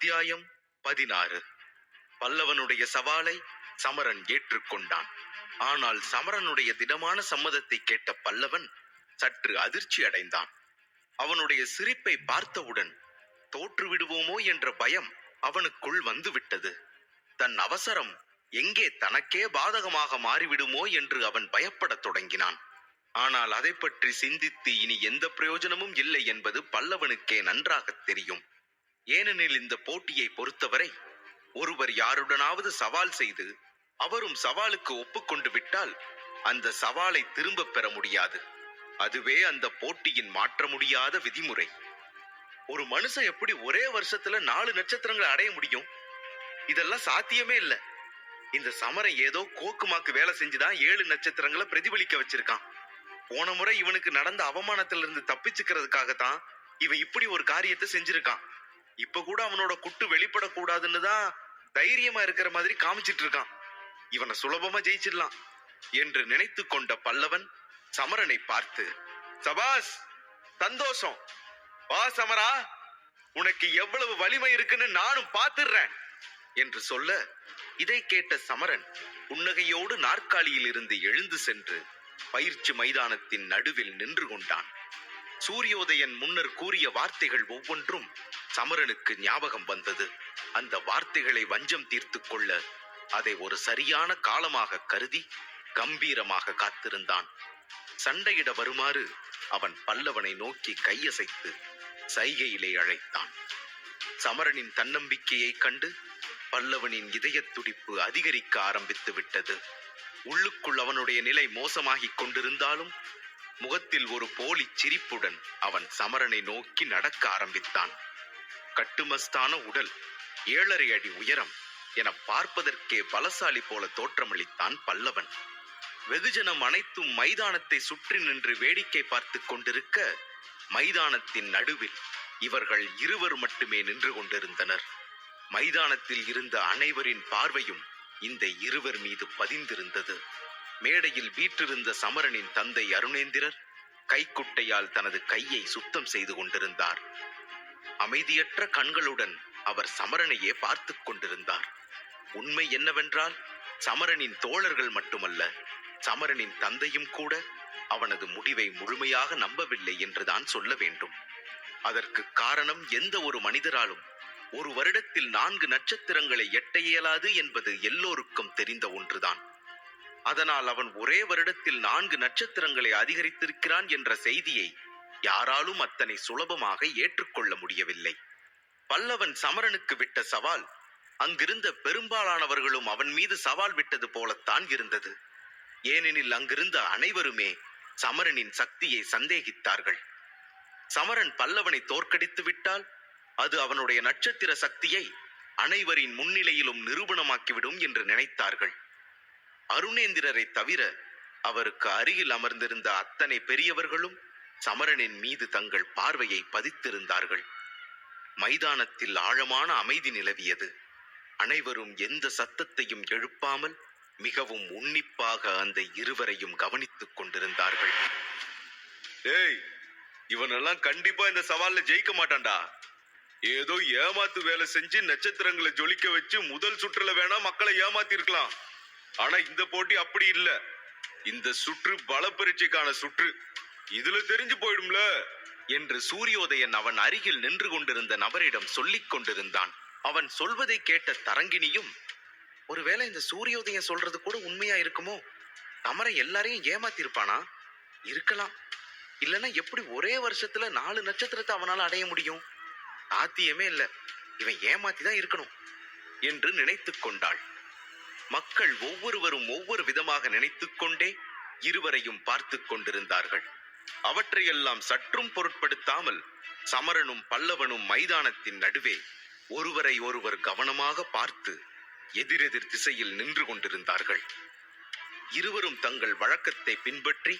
அத்தியாயம் 16. பல்லவனுடைய சவாலை சமரன் ஏற்றுக்கொண்டான். ஆனால் சமரனுடைய திடமான சம்மதத்தை கேட்ட பல்லவன் சற்று அதிர்ச்சி அடைந்தான். அவனுடைய சிரிப்பை பார்த்தவுடன் தோற்றுவிடுவோமோ என்ற பயம் அவனுக்குள் வந்துவிட்டது. தன் அவசரம் எங்கே தனக்கே பாதகமாக மாறிவிடுமோ என்று அவன் பயப்படத் தொடங்கினான். ஆனால் அதை பற்றி சிந்தித்து இனி எந்த பிரயோஜனமும் இல்லை என்பது பல்லவனுக்கே நன்றாக தெரியும். ஏனெனில் இந்த போட்டியை பொறுத்தவரை ஒருவர் யாருடனாவது சவால் செய்து அவரும் சவாலுக்கு ஒப்புக்கொண்டு விட்டால் அந்த சவாலை திரும்ப பெற முடியாது. அதுவே அந்த போட்டியின் மாற்ற முடியாத விதிமுறை. ஒரு மனுஷன் எப்படி ஒரே வருஷத்துல 4 நட்சத்திரங்களை அடைய முடியும்? இதெல்லாம் சாத்தியமே இல்லை. இந்த சமரன் ஏதோ கோக்குமாக்கு வேலை செஞ்சுதான் 7 நட்சத்திரங்களை பிரதிபலிக்க வச்சிருக்கான். போன முறை இவனுக்கு நடந்த அவமானத்திலிருந்து தப்பிச்சுக்கிறதுக்காகத்தான் இவன் இப்படி ஒரு காரியத்தை செஞ்சிருக்கான். இப்ப கூட அவனோட குட்டு வெளிப்படக்கூடாதுன்னு தான் தைரியமா இருக்கிற மாதிரி காமிச்சிட்டு இருக்கான். இவனை சுலபமா ஜெயிச்சிடலாம் என்று நினைத்து கொண்ட பல்லவன் சமரனை பார்த்து, சபாஸ், சந்தோஷம், வா சமரா, உனக்கு எவ்வளவு வலிமை இருக்குன்னு நானும் பார்த்துடுறேன் என்று சொல்ல, இதை கேட்ட சமரன் புன்னகையோடு நாற்காலியில் இருந்து எழுந்து சென்று பயிற்சி மைதானத்தின் நடுவில் நின்று கொண்டான். சூரியோதயன் முன்னர் கூறிய வார்த்தைகள் ஒவ்வொன்றும் சமரனுக்கு ஞாபகம் வந்தது. அந்த வார்த்தைகளை வஞ்சம் தீர்த்து கொள்ள அதை ஒரு சரியான காலமாக கருதி கம்பீரமாக காத்திருந்தான். சண்டையிட வருமாறு அவன் பல்லவனை நோக்கி கையசைத்து சைகையிலே அழைத்தான். சமரனின் தன்னம்பிக்கையை கண்டு பல்லவனின் இதய துடிப்பு அதிகரிக்க ஆரம்பித்து விட்டது. உள்ளுக்குள் அவனுடைய நிலை மோசமாகிக் கொண்டிருந்தாலும் முகத்தில் ஒரு போலி சிரிப்புடன் அவன் சமரனை நோக்கி நடக்க ஆரம்பித்தான். கட்டுமஸ்தான உடல், 7.5 அடி உயரம் என பார்ப்பதற்கே பலசாலி போல தோற்றமளித்தான் பல்லவன். வெகுஜனம் அனைத்தும் மைதானத்தை சுற்றி நின்று வேடிக்கை பார்த்து கொண்டிருக்க, மைதானத்தின் நடுவில் இவர்கள் இருவர் மட்டுமே நின்று கொண்டிருந்தனர். மைதானத்தில் இருந்த அனைவரின் பார்வையும் இந்த இருவர் மீது பதிந்திருந்தது. மேடையில் வீற்றிருந்த சமரனின் தந்தை அருணேந்திரர் கைக்குட்டையால் தனது கையை சுத்தம் செய்து கொண்டிருந்தார். அமைதியற்ற கண்களுடன் அவர் சமரனையே பார்த்து கொண்டிருந்தார். உண்மை என்னவென்றால், சமரனின் தோழர்கள் மட்டுமல்ல, சமரனின் தந்தையும் கூட அவனது முடிவை முழுமையாக நம்பவில்லை என்றுதான் சொல்ல வேண்டும். அதற்கு காரணம், எந்த ஒரு மனிதராலும் ஒரு வருடத்தில் 4 நட்சத்திரங்களை எட்ட இயலாது என்பது எல்லோருக்கும் தெரிந்த ஒன்றுதான். அதனால் அவன் ஒரே வருடத்தில் 4 நட்சத்திரங்களை அதிகரித்திருக்கிறான் என்ற செய்தியை யாராலும் அத்தனை சுலபமாக ஏற்றுக்கொள்ள முடியவில்லை. பல்லவன் சமரனுக்கு விட்ட சவால் அங்கிருந்த பெரும்பாலானவர்களும் அவன் மீது சவால் விட்டது போலத்தான் இருந்தது. ஏனெனில் அங்கிருந்த அனைவருமே சமரனின் சக்தியை சந்தேகித்தார்கள். சமரன் பல்லவனை தோற்கடித்து விட்டால் அது அவனுடைய நட்சத்திர சக்தியை அனைவரின் முன்னிலையிலும் நிரூபணமாக்கிவிடும் என்று நினைத்தார்கள். அருணேந்திரரை தவிர அவருக்கு அருகில் அமர்ந்திருந்த அத்தனை பெரியவர்களும் சமரனின் மீது தங்கள் பார்வையை பதித்திருந்தார்கள். மைதானத்தில் ஆழமான அமைதி நிலவியது. அனைவரும் எந்த சத்தத்தையும் எழுப்பாமல் மிகவும் உன்னிப்பாக அந்த இருவரையும் கவனித்துக் கொண்டிருந்தார்கள். ஏய், இவனெல்லாம் கண்டிப்பா இந்த சவால்ல ஜெயிக்க மாட்டான்டா. ஏதோ ஏமாத்து வேலை செஞ்சு நட்சத்திரங்களை ஜொலிக்க வச்சு முதல் சுற்றுல வேணா மக்களை ஏமாத்தி இருக்கலாம். ஆனா இந்த போட்டி அப்படி இல்ல. இந்த சுற்று பல பரீட்சைக்கான சுற்று. இதுல தெரிஞ்சு போயிடும்ல என்று சூரியோதயன் அவன் அருகில் நின்று கொண்டிருந்த நபரிடம் சொல்லிக் கொண்டிருந்தான். அவன் சொல்வதை கேட்ட தரங்கினியும், ஒருவேளை இந்த சூரியோதயன் சொல்றது கூட உண்மையா இருக்குமோ? சமரன் எல்லாரையும் ஏமாத்திருப்பானா? இருக்கலாம். இல்லைன்னா எப்படி ஒரே வருஷத்துல 4 நட்சத்திரத்தை அவனால அடைய முடியும்? சாத்தியமே இல்லை. இவன் ஏமாத்திதான் இருக்கணும் என்று நினைத்து கொண்டாள். மக்கள் ஒவ்வொருவரும் ஒவ்வொரு விதமாக நினைத்து கொண்டே இருவரையும் பார்த்து கொண்டிருந்தார்கள். அவற்றையெல்லாம் சற்றும் பொருட்படுத்தாமல் சமரனும் பல்லவனும் மைதானத்தின் நடுவே ஒருவரை ஒருவர் கவனமாக பார்த்து எதிரெதிர் திசையில் நின்று கொண்டிருந்தார்கள். இருவரும் தங்கள் வழக்கத்தை பின்பற்றி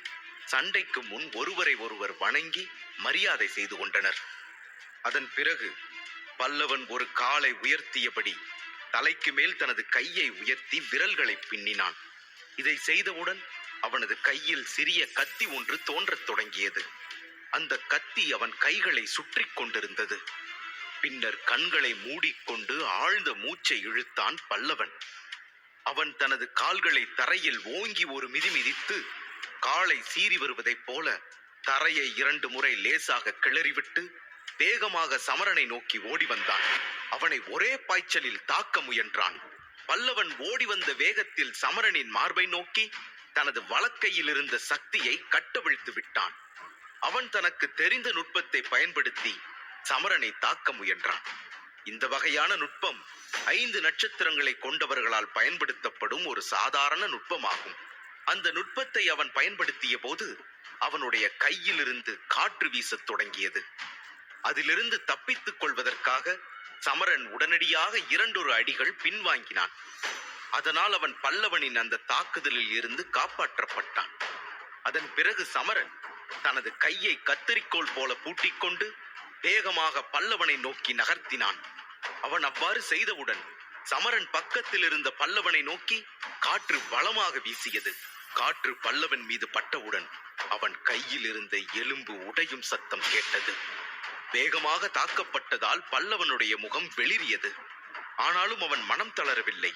சண்டைக்கு முன் ஒருவரை ஒருவர் வணங்கி மரியாதை செய்து கொண்டனர். அதன் பிறகு பல்லவன் ஒரு காலை உயர்த்தியபடி தலைக்கு மேல் தனது கையை உயர்த்தி விரல்களை பின்னினான். இதை செய்தவுடன் அவனது கையில் சிறிய கத்தி ஒன்று தோன்றத் தொடங்கியது. அந்த கத்தி அவன் கைகளை சுற்றி கொண்டிருந்தது. பின்னர் கண்களை மூடிக்கொண்டு ஆழ்ந்த மூச்சை இழுத்தான் பல்லவன். அவன் தனது கால்களை தரையில் ஓங்கி ஒரு மிதி மிதித்து காலை சீறி வருவதைப் போல தரையை 2 முறை லேசாக கிளறிவிட்டு வேகமாக சமரனை நோக்கி ஓடி வந்தான். அவனை ஒரே பாய்ச்சலில் தாக்க முயன்றான். பல்லவன் ஓடி வந்த வேகத்தில் சமரனின் மார்பை நோக்கி தனது வலக்கையில் இருந்த சக்தியை கட்டவிழ்த்து விட்டான். அவன் தனக்கு தெரிந்த நுட்பத்தை பயன்படுத்தி சமரனை தாக்க முயன்றான். இந்த வகையான நுட்பம் 5 நட்சத்திரங்களை கொண்டவர்களால் பயன்படுத்தப்படும் ஒரு சாதாரண நுட்பமாகும். அந்த நுட்பத்தை அவன் பயன்படுத்திய போது அவனுடைய கையிலிருந்து காற்று வீசத் தொடங்கியது. அதிலிருந்து தப்பித்துக் கொள்வதற்காக சமரன் உடனடியாக 2 அடிகள் பின்வாங்கினான். அதனால் அவன் பல்லவனின் அந்த தாக்குதலில் இருந்து காப்பாற்றப்பட்டான். அதன் பிறகு சமரன் தனது கையை கத்தரிக்கோல் போல பூட்டிக்கொண்டு வேகமாக பல்லவனை நோக்கி நகர்த்தினான். அவன் அவ்வாறு செய்தவுடன் சமரன் பக்கத்தில் இருந்த பல்லவனை நோக்கி காற்று பலமாக வீசியது. காற்று பல்லவன் மீது பட்டவுடன் அவன் கையில் இருந்த எலும்பு உடையும் சத்தம் கேட்டது. வேகமாக தாக்கப்பட்டதால் பல்லவனுடைய முகம் வெளிரியது. ஆனாலும் அவன் மனம் தளரவில்லை.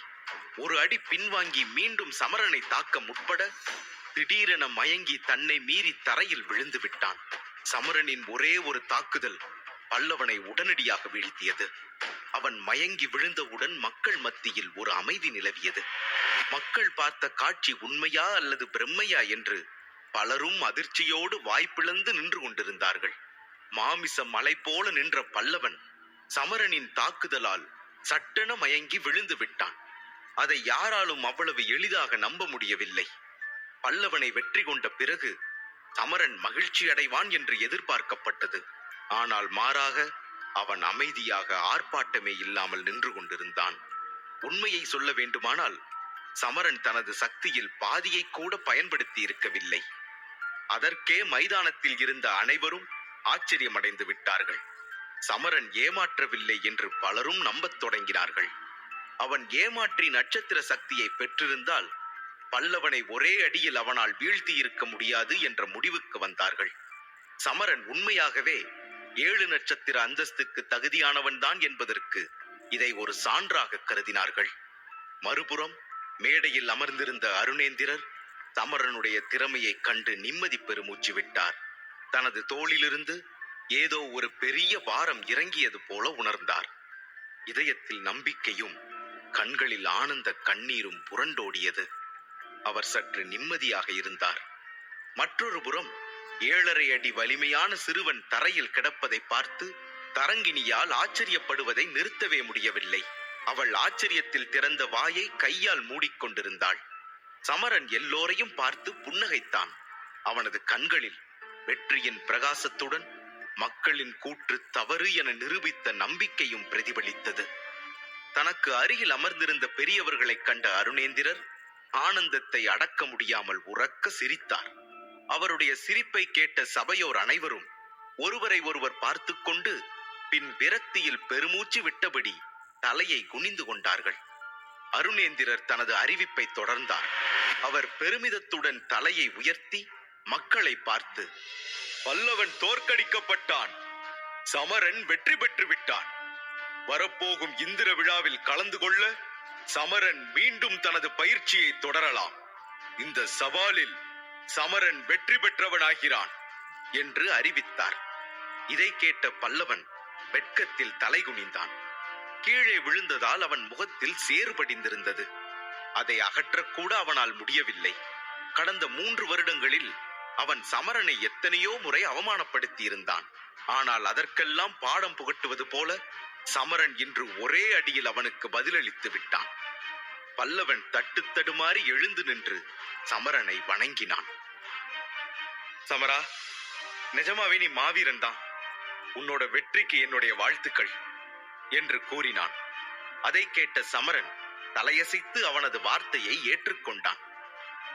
ஒரு அடி பின்வாங்கி மீண்டும் சமரனை தாக்க முற்பட திடீரென மயங்கி தன்னை மீறி தரையில் விழுந்து விட்டான். சமரனின் ஒரே ஒரு தாக்குதல் பல்லவனை உடனடியாக வீழ்த்தியது. அவன் மயங்கி விழுந்தவுடன் மக்கள் மத்தியில் ஒரு அமைதி நிலவியது. மக்கள் பார்த்த காட்சி உண்மையா அல்லது பிரம்மையா என்று பலரும் அதிர்ச்சியோடு வாய்ப்பிழந்து நின்று கொண்டிருந்தார்கள். மாமிச மலை போல நின்ற பல்லவன் சமரனின் தாக்குதலால் சட்டென மயங்கி விழுந்து விட்டான். அதை யாராலும் அவ்வளவு எளிதாக நம்ப முடியவில்லை. பல்லவனை வெற்றி கொண்ட பிறகு சமரன் மகிழ்ச்சி அடைவான் என்று எதிர்பார்க்கப்பட்டது. ஆனால் மாறாக அவன் அமைதியாக ஆர்ப்பாட்டமே இல்லாமல் நின்று கொண்டிருந்தான். உண்மையை சொல்ல வேண்டுமானால் சமரன் தனது சக்தியில் பாதியை கூட பயன்படுத்தி இருக்கவில்லை. அதற்கே மைதானத்தில் இருந்த அனைவரும் ஆச்சரியமடைந்து விட்டார்கள். சமரன் ஏமாற்றவில்லை என்று பலரும் நம்பத் தொடங்கினார்கள். அவன் ஏமாற்றி நட்சத்திர சக்தியை பெற்றிருந்தால் பல்லவனை ஒரே அடியில் அவனால் வீழ்த்தி இருக்க முடியாது என்ற முடிவுக்கு வந்தார்கள். சமரன் உண்மையாகவே 7 நட்சத்திர அந்தஸ்துக்கு தகுதியானவன்தான் என்பதற்கு இதை ஒரு சான்றாக கருதினார்கள். மறுபுறம் மேடையில் அமர்ந்திருந்த அருணேந்திரர் சமரனுடைய திறமையை கண்டு நிம்மதி பெருமூச்சு விட்டார். தனது தோளிலிருந்து ஏதோ ஒரு பெரிய பாரம் இறங்கியது போல உணர்ந்தார். இதயத்தில் நம்பிக்கையும் கண்களில் ஆனந்த கண்ணீரும் புரண்டோடியது. அவர் சற்று நிம்மதியாக இருந்தார். மற்றொரு புறம் 7.5 அடி வலிமையான சிறுவன் தரையில் கிடப்பதை பார்த்து தரங்கிணியால் ஆச்சரியப்படுவதை நிறுத்தவே முடியவில்லை. அவள் ஆச்சரியத்தில் திறந்த வாயை கையால் மூடிக்கொண்டிருந்தாள். சமரன் எல்லோரையும் பார்த்து புன்னகைத்தான். அவனது கண்களில் வெற்றியின் பிரகாசத்துடன் மக்களின் கூற்று தவறு என நிரூபித்த நம்பிக்கையும் பிரதிபலித்தது. தனக்கு அருகில் அமர்ந்திருந்த பெரியவர்களை கண்ட அருணேந்திரர் ஆனந்தத்தை அடக்க முடியாமல் உரக்க சிரித்தார். அவருடைய சிரிப்பை கேட்ட சபையோர் அனைவரும் ஒருவரை ஒருவர் பார்த்து கொண்டு பின் விரக்தியில் பெருமூச்சு விட்டபடி தலையை குனிந்து கொண்டார்கள். அருணேந்திரர் தனது அறிவிப்பை தொடர்ந்தார். அவர் பெருமிதத்துடன் தலையை உயர்த்தி மக்களை பார்த்து, பல்லவன் தோற்கடிக்கப்பட்டான், சமரன் வெற்றி பெற்று விட்டான். வரப்போகும் இந்திர விழாவில் கலந்து கொள்ள சமரன் மீண்டும் தனது பயிற்சியை தொடரலாம். இந்த சவாலில் சமரன் வெற்றி பெற்றவனாகிறான் என்று அறிவித்தார். இதை கேட்ட பல்லவன் வெட்கத்தில் தலை குனிந்தான். கீழே விழுந்ததால் அவன் முகத்தில் சேறு படிந்திருந்தது. அதை அகற்றக்கூட அவனால் முடியவில்லை. கடந்த 3 வருடங்களில் அவன் சமரனை எத்தனையோ முறை அவமானப்படுத்தி இருந்தான். ஆனால் அதற்கெல்லாம் பாடம் புகட்டுவது போல சமரன் இன்று ஒரே அடியில் அவனுக்கு பதிலளித்து விட்டான். பல்லவன் தட்டு தடுமாறி எழுந்து நின்று சமரனை வணங்கினான். சமரா, நிஜமாவே நீ மாவீரன் தான். உன்னோட வெற்றிக்கு என்னுடைய வாழ்த்துக்கள் என்று கூறினான். அதை கேட்ட சமரன் தலையசைத்து அவனது வார்த்தையை ஏற்றுக்கொண்டான்.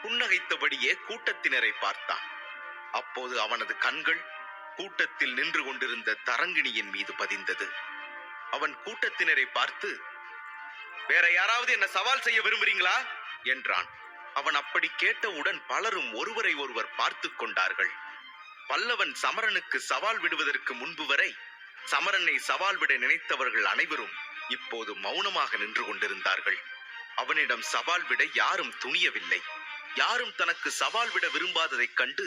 புன்னகைத்தபடியே கூட்டத்தினரை பார்த்தான். அப்போது அவனது கண்கள் கூட்டத்தில் நின்று கொண்டிருந்த தரங்கிணியின் மீது பதிந்தது. அவன் கூட்டத்தினரை பார்த்து, வேற யாராவது என்ன சவால் செய்ய விரும்புறீங்களா என்றான். அவன் அப்படி கேட்டவுடன் பலரும் ஒருவரை ஒருவர் பார்த்து கொண்டார்கள். பல்லவன் சமரனுக்கு சவால் விடுவதற்கு முன்பு வரை சமரனை சவால் விட நினைத்தவர்கள் அனைவரும் இப்போது மௌனமாக நின்று கொண்டிருந்தார்கள். அவனிடம் சவால் விட யாரும் துணியவில்லை. யாரும் தனக்கு சவால் விட விரும்பாததைக் கண்டு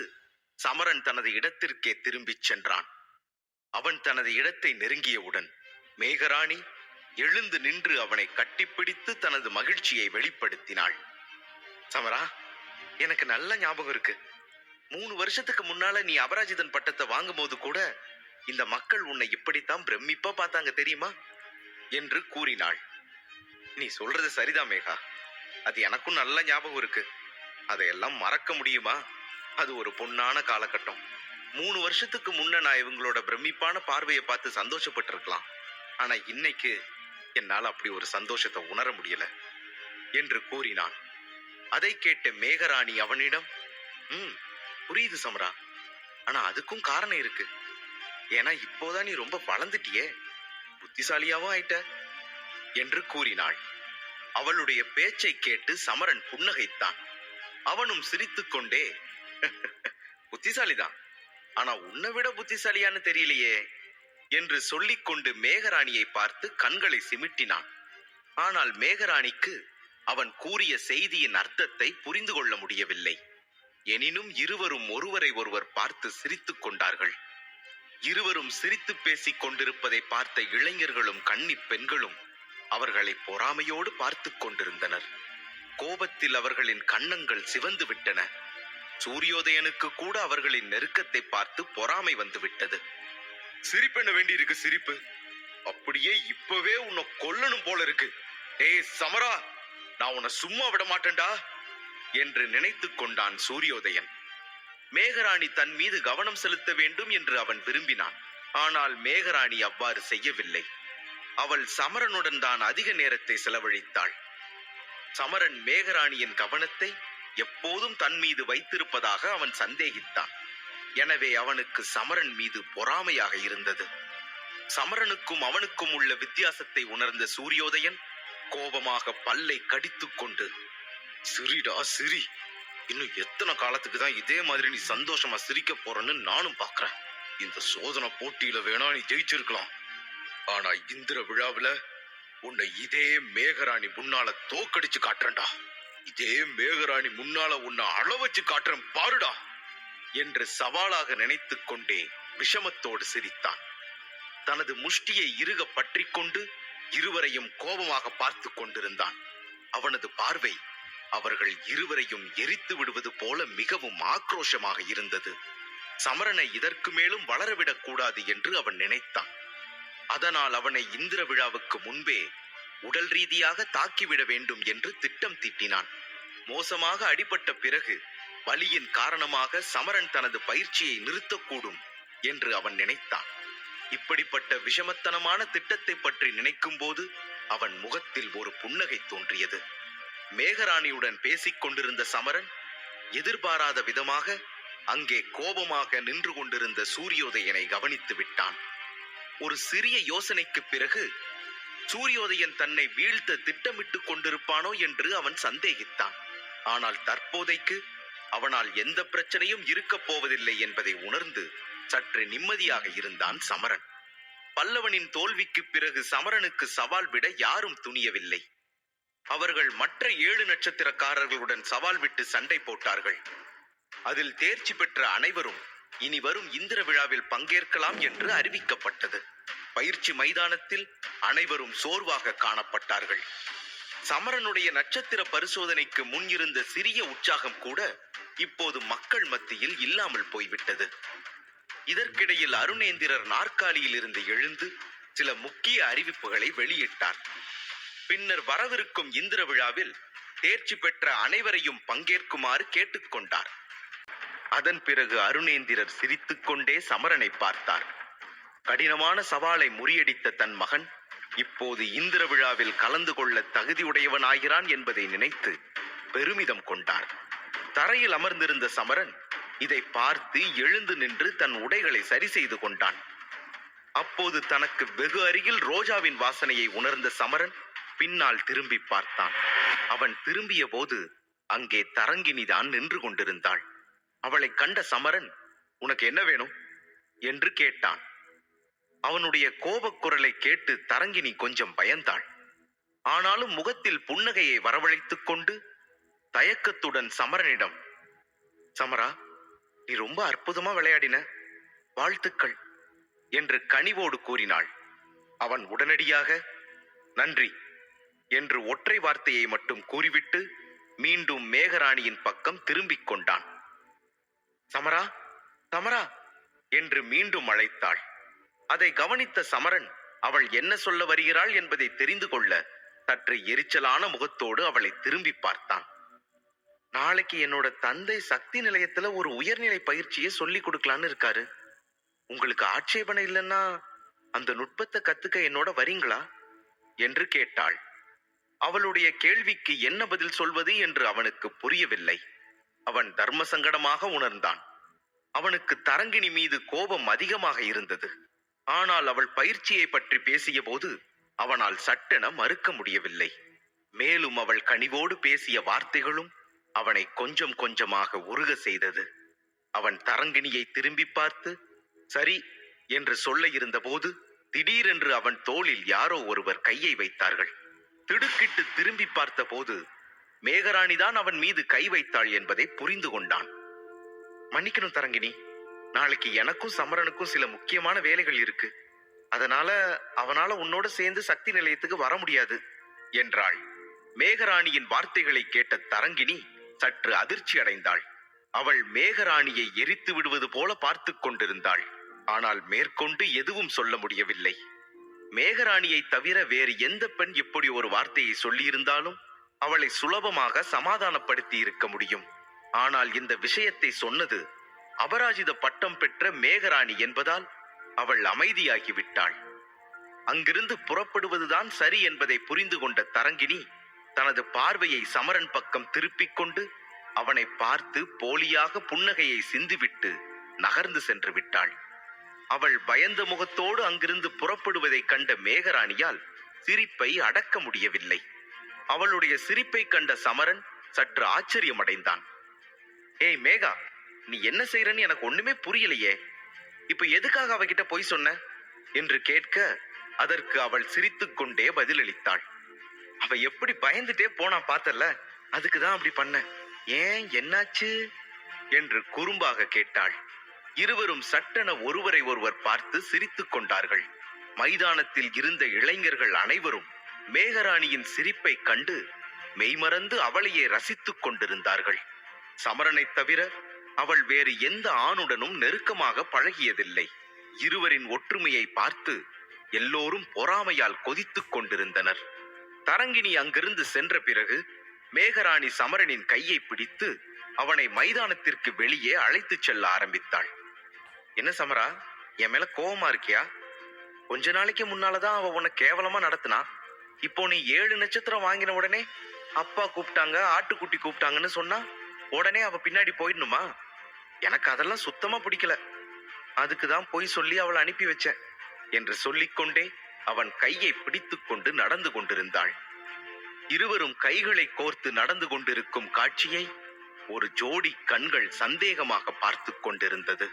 சமரன் தனது இடத்திற்கே திரும்பிச் சென்றான். அவன் தனது இடத்தை நெருங்கியவுடன் மேகராணி எழுந்து நின்று அவனை கட்டிப்பிடித்து தனது மகிழ்ச்சியை வெளிப்படுத்தினாள். சமரா, எனக்கு நல்ல ஞாபகம் இருக்கு. 3 வருஷத்துக்கு முன்னால நீ அபராஜிதன் பட்டத்தை வாங்கும் போது கூட இந்த மக்கள் உன்னை இப்படித்தான் பிரமிப்பா பார்த்தாங்க தெரியுமா என்று கூறினாள். நீ சொல்றது சரிதான் மேகா, அது எனக்கும் நல்ல ஞாபகம் இருக்கு. அதையெல்லாம் மறக்க முடியுமா? அது ஒரு பொன்னான காலகட்டம். 3 வருஷத்துக்கு முன்ன நான் இவங்களோட பிரமிப்பான பார்வையை பார்த்து சந்தோஷப்பட்டிருக்கலாம். ஆனா இன்னைக்கு என்னால் அப்படி ஒரு சந்தோஷத்தை உணர முடியல என்று கூறினான். அதை கேட்ட மேகராணி அவனிடம், புரியுது சமரா, ஆனா அதுக்கும் காரணம் இருக்கு. ஏன்னா இப்போதான் நீ ரொம்ப வளர்ந்துட்டியே, புத்திசாலியாவும் ஆயிட்ட என்று கூறினாள். அவளுடைய பேச்சை கேட்டு சமரன் புன்னகைத்தான். அவனும் சிரித்துக்கொண்டே, புத்திசாலிதான், ஆனா உன்னை விட புத்திசாலியான்னு தெரியலையே என்று சொல்லிக்கொண்டு மேகராணியை பார்த்து கண்களை சிமிட்டினான். ஆனால் மேகராணிக்கு அவன் கூறிய செய்தியின் அர்த்தத்தை புரிந்து கொள்ள முடியவில்லை. எனினும் இருவரும் ஒருவரை ஒருவர் பார்த்து சிரித்துக் கொண்டார்கள். இருவரும் சிரித்து பேசிக் கொண்டிருப்பதை பார்த்த இளைஞர்களும் கன்னி பெண்களும் அவர்களை பொறாமையோடு பார்த்து கொண்டிருந்தனர். கோபத்தில் அவர்களின் கன்னங்கள் சிவந்து விட்டன. சூரியோதயனுக்கு கூட அவர்களின் நெருக்கத்தை பார்த்து பொறாமை வந்து விட்டது. சிரிப்பெண்ண வேண்டியிருக்கு சிரிப்பு. அப்படியே இப்பவே உன்னை கொல்லணும் போல இருக்கு. ஏய் சமரா, நான் உன்னை சும்மா விட மாட்டேன்டா என்று நினைத்து கொண்டான் சூரியோதயன். மேகராணி தன் மீது கவனம் செலுத்த வேண்டும் என்று அவன் விரும்பினான். ஆனால் மேகராணி அவ்வாறு செய்யவில்லை. அவள் சமரனுடன் தான் அதிக நேரத்தை செலவழித்தாள். சமரன் மேகராணியின் கவனத்தை எப்போதும் தன் மீது வைத்திருப்பதாக அவன் சந்தேகித்தான். எனவே அவனுக்கு சமரன் மீது பொறாமையாக இருந்தது. சமரனுக்கும் அவனுக்கும் உள்ள வித்தியாசத்தை உணர்ந்த சூரியோதயன் கோபமாக பல்லை கடித்துக் கொண்டு, சிரிடா சிரி, இன்னும் எத்தனை காலத்துக்கு தான் இதே மாதிரி நீ சந்தோஷமா சிரிக்க போறன்னு நானும் பாக்குறேன். இந்த சோதனை போட்டியில வேணா நீ ஜெயிச்சிருக்கலாம், ஆனா இந்திர விழாவில உன்னை இதே மேகராணி முன்னால தோக்கடிச்சு காட்டுறேன்டா. இதே மேகராணி முன்னால உன்னை அள வச்சு காட்டுறேன் பாருடா என்று சவாலாக நினைத்துக் கொண்டே விஷமத்தோடு சிரித்தான். தனது முஷ்டியை இறுக பற்றி கொண்டு இருவரையும் கோபமாக பார்த்து கொண்டிருந்தான். அவனது பார்வை அவர்கள் இருவரையும் எரித்து விடுவது போல மிகவும் ஆக்ரோஷமாக இருந்தது. சமரனை இதற்கு மேலும் வளரவிடக் கூடாது என்று அவன் நினைத்தான். அதனால் அவனை இந்திர விழாவுக்கு முன்பே உடல் ரீதியாக தாக்கிவிட வேண்டும் என்று திட்டம் தீட்டினான். மோசமாக அடிபட்ட பிறகு வலியின் காரணமாக சமரன் தனது பயிற்சியை நிறுத்தக்கூடும் என்று அவன் நினைத்தான். இப்படிப்பட்ட விஷமத்தனமான திட்டத்தை பற்றி நினைக்கும் போது அவன் முகத்தில் ஒரு புன்னகை தோன்றியது. மேகராணியுடன் பேசிக் கொண்டிருந்த சமரன் எதிர்பாராத விதமாக அங்கே கோபமாக நின்று கொண்டிருந்த சூரியோதயனை கவனித்து விட்டான். ஒரு சிறிய யோசனைக்கு பிறகு சூரியோதயன் தன்னை வீழ்த்த திட்டமிட்டுக் கொண்டிருப்பானோ என்று அவன் சந்தேகித்தான். ஆனால் தற்போதைக்கு அவனால் எந்த பிரச்சனையும் இருக்கப் போவதில்லை என்பதை உணர்ந்து சற்று நிம்மதியாக இருந்தான் சமரன். பல்லவனின் தோல்விக்கு பிறகு சமரனுக்கு சவால் விட யாரும் துணியவில்லை. அவர்கள் மற்ற 7 நட்சத்திரக்காரர்களுடன் சவால் விட்டு சண்டை போட்டார்கள். அதில் தேர்ச்சி பெற்ற அனைவரும் இனி வரும் இந்திர விழாவில் பங்கேற்கலாம் என்று அறிவிக்கப்பட்டது. பயிற்சி மைதானத்தில் அனைவரும் சோர்வாக காணப்பட்டார்கள். சமரனுடைய நட்சத்திர பரிசோதனைக்கு முன் இருந்த சிறிய உற்சாகம் கூட இப்போது மக்கள் மத்தியில் இல்லாமல் போய்விட்டது. இதற்கிடையில் அருணேந்திரர் நாற்காலியில் இருந்து எழுந்து சில முக்கிய அறிவிப்புகளை வெளியிட்டார். பின்னர் வரவிருக்கும் இந்திர விழாவில் தேர்ச்சி பெற்ற அனைவரையும் பங்கேற்குமாறு கேட்டுக்கொண்டார். அதன் பிறகு அருணேந்திரர் சிரித்துக்கொண்டே சமரனை பார்த்தார். கடினமான சவாலை முறியடித்த தன் மகன் இப்போது இந்திர விழாவில் கலந்து கொள்ள தகுதியுடையவனாகிறான் என்பதை நினைத்து பெருமிதம் கொண்டார். தரையில் அமர்ந்திருந்த சமரன் இதை பார்த்து எழுந்து நின்று தன் உடைகளை சரி செய்து கொண்டான். அப்போது தனக்கு வெகு அருகில் ரோஜாவின் வாசனையை உணர்ந்த சமரன் பின்னால் திரும்பி பார்த்தான். அவன் திரும்பிய போது அங்கே தரங்கினிதான் நின்று கொண்டிருந்தாள். அவளை கண்ட சமரன், உனக்கு என்ன வேணும் என்று கேட்டான். அவனுடைய கோபக் குரலை கேட்டு தரங்கினி கொஞ்சம் பயந்தாள். ஆனாலும் முகத்தில் புன்னகையை வரவழைத்துக் கொண்டு தயக்கத்துடன் சமரனிடம், சமரா, நீ ரொம்ப அற்புதமா விளையாடின, வாழ்த்துக்கள் என்று கனிவோடு கூறினாள். அவன் உடனடியாக நன்றி என்று ஒற்றை வார்த்தையை மட்டும் கூறிவிட்டு மீண்டும் மேகராணியின் பக்கம் திரும்பிக் கொண்டான். சமரா, சமரா என்று மீண்டும் அழைத்தாள். அதை கவனித்த சமரன் அவள் என்ன சொல்ல வருகிறாள் என்பதை தெரிந்து கொள்ள சற்று எரிச்சலான முகத்தோடு அவளை திரும்பி பார்த்தான். நாளைக்கு என்னோட தந்தை சக்தி நிலையத்துல ஒரு உயர்நிலை பயிற்சியை சொல்லி கொடுக்கலான்னு இருக்காரு. உங்களுக்கு ஆட்சேபனை இல்லைன்னா அந்த நுட்பத்தை கத்துக்க என்னோட வரீங்களா என்று கேட்டாள். அவளுடைய கேள்விக்கு என்ன பதில் சொல்வது என்று அவனுக்கு புரியவில்லை. அவன் தர்ம சங்கடமாக உணர்ந்தான். அவனுக்கு தரங்கினி மீது கோபம் அதிகமாக இருந்தது. ஆனால் அவள் பயிற்சியை பற்றி பேசிய போது அவனால் சட்டென மறுக்க முடியவில்லை. மேலும் அவள் கனிவோடு பேசிய வார்த்தைகளும் அவனை கொஞ்சம் கொஞ்சமாக உருக செய்தது. அவன் தரங்கினியை திரும்பி பார்த்து சரி என்று சொல்ல இருந்தபோது திடீரென்று அவன் தோளில் யாரோ ஒருவர் கையை வைத்தார்கள். திடுக்கிட்டு திரும்பி பார்த்த போது மேகராணிதான் அவன் மீது கை வைத்தாள் என்பதை புரிந்து கொண்டான். மன்னிக்கணும் தரங்கினி, நாளைக்கு எனக்கும் சமரனுக்கும் சில முக்கியமான வேலைகள் இருக்கு. அதனால அவனால உன்னோட சேர்ந்து சக்தி நிலையத்துக்கு வர முடியாது என்றாள். மேகராணியின் வார்த்தைகளை கேட்ட தரங்கினி சற்று அதிர்ச்சி அடைந்தாள். அவள் மேகராணியை எரித்து விடுவது போல பார்த்து கொண்டிருந்தாள். ஆனால் மேற்கொண்டு எதுவும் சொல்ல முடியவில்லை. மேகராணியை தவிர வேறு எந்த பெண் இப்படி ஒரு வார்த்தையை சொல்லியிருந்தாலும் அவளை சுலபமாக சமாதானப்படுத்தி இருக்க முடியும். ஆனால் இந்த விஷயத்தை சொன்னது அபராஜித பட்டம் பெற்ற மேகராணி என்பதால் அவள் அமைதியாகிவிட்டாள். அங்கிருந்து புறப்படுவதுதான் சரி என்பதை புரிந்து கொண்ட தரங்கினி தனது பார்வையை சமரன் பக்கம் திருப்பிக் கொண்டு அவனை பார்த்து போலியாக புன்னகையை சிந்திவிட்டு நகர்ந்து சென்று விட்டாள். அவள் பயந்த முகத்தோடு அங்கிருந்து புறப்படுவதை கண்ட மேகராணியால் சிரிப்பை அடக்க முடியவில்லை. அவளுடைய சிரிப்பை கண்ட சமரன் சற்று ஆச்சரியமடைந்தான். ஏய் மேகா, நீ என்ன செய்யறன்னு எனக்கு ஒண்ணுமே புரியலையே. இப்ப எதுக்காக அவகிட்ட போய் சொன்ன என்று கேட்க அதற்கு அவள் சிரித்துக் கொண்டே பதிலளித்தாள். அவ எப்படி பயந்துட்டே போனா பார்த்தல்ல, அதுக்குதான் அப்படி பண்ண. ஏன், என்னாச்சு என்று குறும்பாக கேட்டாள். இருவரும் சட்டென ஒருவரை ஒருவர் பார்த்து சிரித்துக் கொண்டார்கள். மைதானத்தில் இருந்த இளைஞர்கள் அனைவரும் மேகராணியின் சிரிப்பை கண்டு மெய்மறந்து அவளையே ரசித்துக் கொண்டிருந்தார்கள். சமரனை தவிர அவள் வேறு எந்த ஆணுடனும் நெருக்கமாக பழகியதில்லை. இருவரின் ஒற்றுமையை பார்த்து எல்லோரும் பொறாமையால் கொதித்துக் கொண்டிருந்தனர். தரங்கினி அங்கிருந்து சென்ற பிறகு மேகராணி சமரனின் கையை பிடித்து அவனை மைதானத்திற்கு வெளியே அழைத்துச் செல்ல ஆரம்பித்தாள். என்ன சமரா, என் மேல கோபமா இருக்கியா? கொஞ்ச நாளைக்கு முன்னாலதான் அவ உன்னை கேவலமா நடத்தினா. இப்போ நீ 7 நட்சத்திரம் வாங்கின உடனே அப்பா கூப்பிட்டாங்க, ஆட்டுக்குட்டி கூப்பிட்டாங்கன்னு சொன்னா உடனே அவ பின்னாடி போயிடணுமா? எனக்கு அதெல்லாம் சுத்தமா பிடிக்கல. அதுக்குதான் போய் சொல்லி அவளை அனுப்பி வச்சேன் என்று சொல்லிக்கொண்டே அவன் கையை பிடித்துக் கொண்டு நடந்து கொண்டிருந்தாள். இருவரும் கைகளை கோர்த்து நடந்து கொண்டிருக்கும் காட்சியை ஒரு ஜோடி கண்கள் சந்தேகமாக பார்த்து கொண்டிருந்தது.